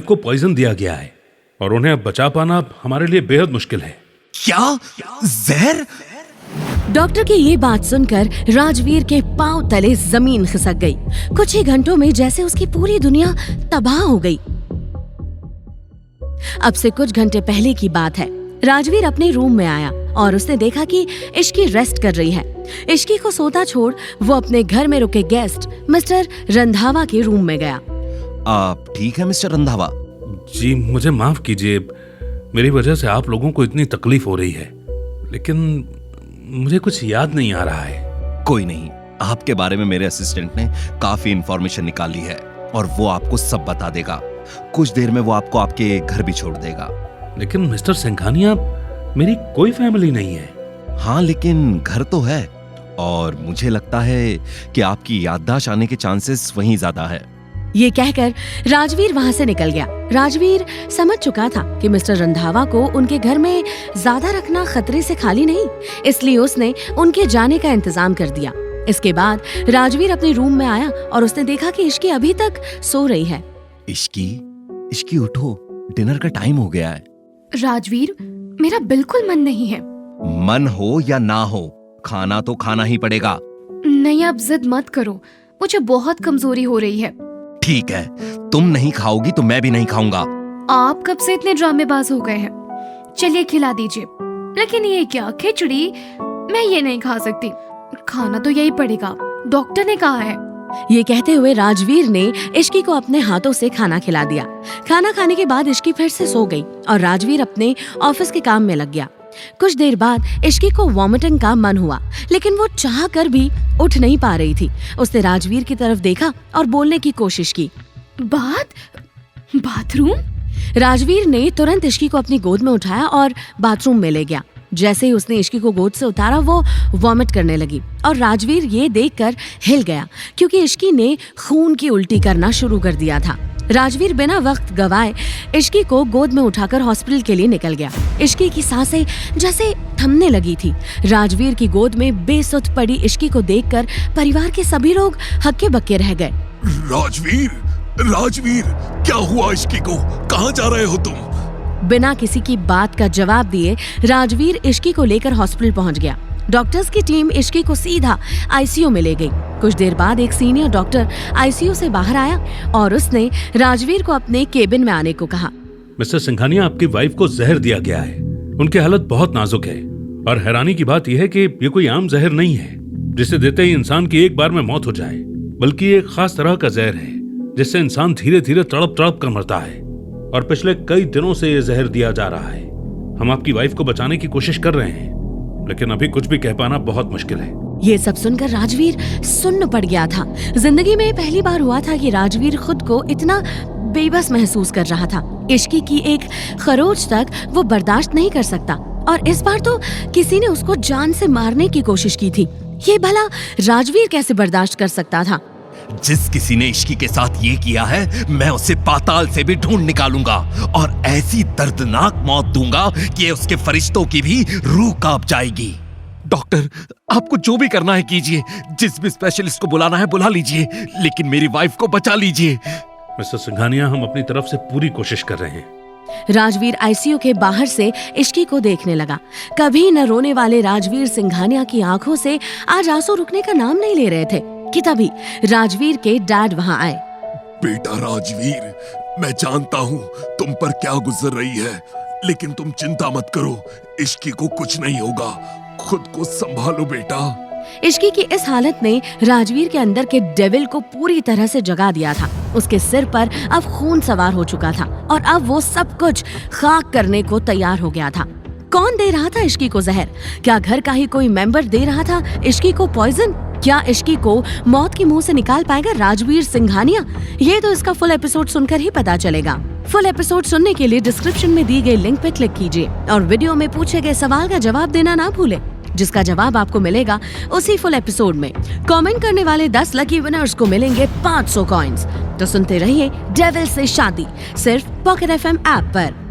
Wife को poison दिया गया है और उन्हें अब बचा पाना हमारे लिए बेहद मुश्किल है। क्या? जहर? डॉक्टर की ये बात सुनकर राजवीर के पांव तले जमीन खिसक गई। कुछ ही घंटों में जैसे उसकी पूरी दुनिया तबाह हो गई। अब से कुछ घंटे पहले की बात है। राजवीर अपने रूम में आया और उसने देखा कि इश्की रेस्ट कर रही है। इश्की को सोता छोड़ वो अपने घर में रुके गेस्ट मिस्टर रंधावा के रूम में गया। आप ठीक है मिस्टर रंधावा? जी मुझे माफ कीजिए, मेरी वजह से आप लोगों को इतनी तकलीफ हो रही है, लेकिन मुझे कुछ याद नहीं आ रहा है। कोई नहीं, आपके बारे में मेरे असिस्टेंट ने काफी इंफॉर्मेशन निकाली है और वो आपको सब बता देगा। कुछ देर में वो आपको आपके घर भी छोड़ देगा। लेकिन मिस्टर सिंघानिया, मेरी कोई फैमिली नहीं है। हाँ, लेकिन घर तो है और मुझे लगता है कि आपकी याददाश्त आने के चांसेस वहीं ज्यादा है। ये कहकर राजवीर वहाँ से निकल गया। राजवीर समझ चुका था कि मिस्टर रंधावा को उनके घर में ज्यादा रखना खतरे से खाली नहीं, इसलिए उसने उनके जाने का इंतजाम कर दिया। इसके बाद राजवीर अपने रूम में आया और उसने देखा कि इश्की अभी तक सो रही है। इश्की उठो, डिनर का टाइम हो गया है। राजवीर, मेरा बिल्कुल मन नहीं है। मन हो या ना हो, खाना तो खाना ही पड़ेगा। नहीं, आप जिद मत करो, मुझे बहुत कमजोरी हो रही है। ठीक है, तुम नहीं खाओगी तो मैं भी नहीं खाऊंगा। आप कब से इतने ड्रामेबाज हो गए हैं? चलिए खिला दीजिए। लेकिन ये क्या, खिचड़ी? मैं ये नहीं खा सकती, खाना तो यही पड़ेगा, डॉक्टर ने कहा है। ये कहते हुए राजवीर ने इश्की को अपने हाथों से खाना खिला दिया। खाना खाने के बाद इश्की फिर से सो गई और राजवीर अपने ऑफिस के काम में लग गया। कुछ देर बाद इश्की को वॉमिटिंग का मन हुआ, लेकिन वो चाह कर भी उठ नहीं पा रही थी। उसने राजवीर की तरफ देखा और बोलने की कोशिश की। बाथरूम? राजवीर ने तुरंत इश्की को अपनी गोद में उठाया और बाथरूम में ले गया। जैसे ही उसने इश्की को गोद से उतारा, वो वॉमिट करने लगी और राजवीर ये देखकर हिल गया क्योंकि इश्की ने खून की उल्टी करना शुरू कर दिया था। राजवीर बिना वक्त गवाए इश्की को गोद में उठाकर हॉस्पिटल के लिए निकल गया। इश्की की सांसें जैसे थमने लगी थी। राजवीर की गोद में बेसुध पड़ी इश्की को देखकर परिवार के सभी लोग हक्के बक्के रह गए। राजवीर, क्या हुआ इश्की को? कहाँ जा रहे हो तुम? बिना किसी की बात का जवाब दिए राजवीर इश्की को लेकर हॉस्पिटल पहुंच गया। डॉक्टर्स की टीम इश्की को सीधा आईसीयू में ले गई। कुछ देर बाद एक सीनियर डॉक्टर आईसीयू से बाहर आया और उसने राजवीर को अपने केबिन में आने को कहा। मिस्टर सिंघानिया, आपकी वाइफ को जहर दिया गया है। उनकी हालत बहुत नाजुक है और हैरानी की बात यह है कि ये कोई आम जहर नहीं है जिसे देते ही इंसान की एक बार में मौत हो जाए, बल्कि एक खास तरह का जहर है जिससे इंसान धीरे धीरे तड़प तड़प कर मरता है और पिछले कई दिनों से ये जहर दिया जा रहा है। हम आपकी वाइफ को बचाने की कोशिश कर रहे हैं, लेकिन अभी कुछ भी कह पाना बहुत मुश्किल है। ये सब सुनकर राजवीर सुन्न पड़ गया था। जिंदगी में पहली बार हुआ था कि राजवीर खुद को इतना बेबस महसूस कर रहा था। इश्की की एक खरोच तक वो बर्दाश्त नहीं कर सकता और इस बार तो किसी ने उसको जान से मारने की कोशिश की थी। ये भला राजवीर कैसे बर्दाश्त कर सकता था? जिस किसी ने इश्की के साथ ये किया है, मैं उसे पाताल से भी ढूंढ निकालूंगा और ऐसी दर्दनाक मौत दूंगा कि उसके फरिश्तों की भी रूह कांप जाएगी। डॉक्टर, आपको जो भी करना है कीजिए, जिस भी स्पेशलिस्ट को बुलाना है बुला लीजिए, लेकिन मेरी वाइफ को बचा लीजिए। मिस्टर सिंघानिया, हम अपनी तरफ से पूरी कोशिश कर रहे हैं। राजवीर आईसीयू के बाहर से इश्की को देखने लगा। कभी न रोने वाले राजवीर सिंघानिया की आंखों से आज आंसू रुकने का नाम नहीं ले रहे थे कि तभी राजवीर के डैड वहां आए। बेटा राजवीर, मैं जानता हूँ तुम पर क्या गुजर रही है, लेकिन तुम चिंता मत करो, इश्की को कुछ नहीं होगा। खुद को संभालो बेटा। इश्की की इस हालत ने राजवीर के अंदर के डेविल को पूरी तरह से जगा दिया था। उसके सिर पर अब खून सवार हो चुका था और अब वो सब कुछ खाक करने को तैयार हो गया था। कौन दे रहा था इश्की को जहर? क्या घर का ही कोई मेंबर दे रहा था इश्की को पॉइजन? क्या इश्की को मौत के मुंह से निकाल पाएगा राजवीर सिंघानिया? ये तो इसका फुल एपिसोड सुनकर ही पता चलेगा। फुल एपिसोड सुनने के लिए डिस्क्रिप्शन में दी गई लिंक पे क्लिक कीजिए और वीडियो में पूछे गए सवाल का जवाब देना ना भूलें, जिसका जवाब आपको मिलेगा उसी फुल एपिसोड में। कमेंट करने वाले 10 लकी विनर्स को मिलेंगे 500 कॉइंस। तो सुनते रहिए डेविल से शादी, सिर्फ पॉकेट FM ऐप पर।